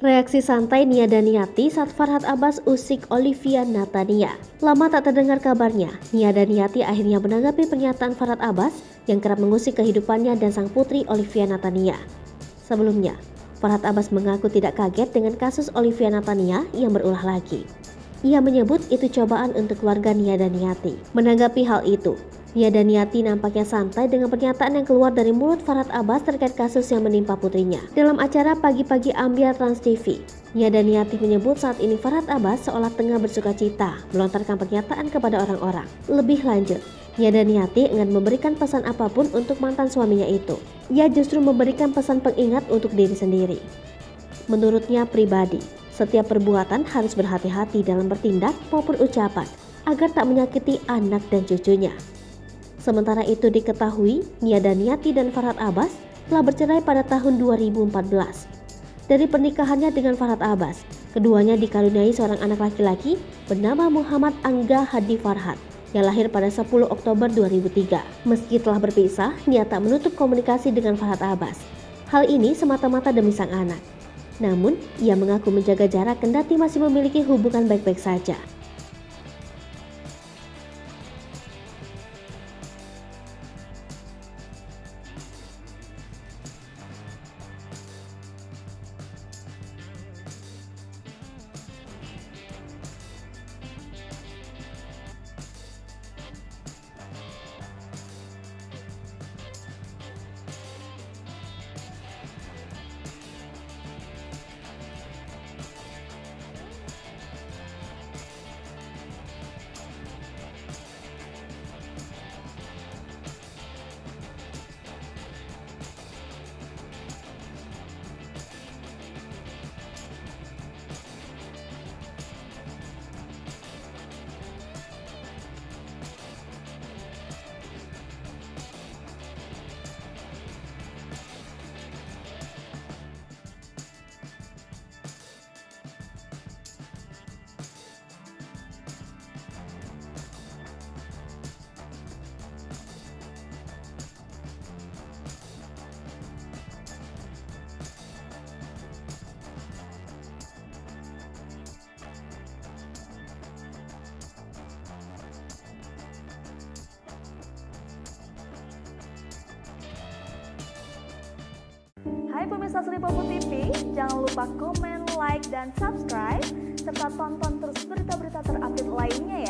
Reaksi santai Nia Daniati saat Farhad Abbas usik Olivia Natania. Lama tak terdengar kabarnya, Nia Daniati akhirnya menanggapi pernyataan Farhad Abbas yang kerap mengusik kehidupannya dan sang putri Olivia Natania. Sebelumnya, Farhad Abbas mengaku tidak kaget dengan kasus Olivia Natania yang berulah lagi. Ia menyebut itu cobaan untuk keluarga Nia Daniati. Menanggapi hal itu, Nia Daniati nampaknya santai dengan pernyataan yang keluar dari mulut Farhad Abbas terkait kasus yang menimpa putrinya. Dalam acara Pagi-Pagi Ambiar Trans TV, Nia Daniati menyebut saat ini Farhad Abbas seolah tengah bersuka cita melontarkan pernyataan kepada orang-orang. Lebih lanjut, Nia Daniati enggan memberikan pesan apapun untuk mantan suaminya itu. Ia justru memberikan pesan pengingat untuk diri sendiri. Menurutnya pribadi, setiap perbuatan harus berhati-hati dalam bertindak maupun ucapan agar tak menyakiti anak dan cucunya. Sementara itu diketahui, Nia Daniati dan Farhad Abbas telah bercerai pada tahun 2014. Dari pernikahannya dengan Farhad Abbas, keduanya dikaruniai seorang anak laki-laki bernama Muhammad Angga Hadi Farhad yang lahir pada 10 Oktober 2003. Meski telah berpisah, Nia tak menutup komunikasi dengan Farhad Abbas. Hal ini semata-mata demi sang anak. Namun, ia mengaku menjaga jarak kendati masih memiliki hubungan baik-baik saja. Hai pemirsa Sri Popo TV, jangan lupa komen, like, dan subscribe, serta tonton terus berita-berita terupdate lainnya ya.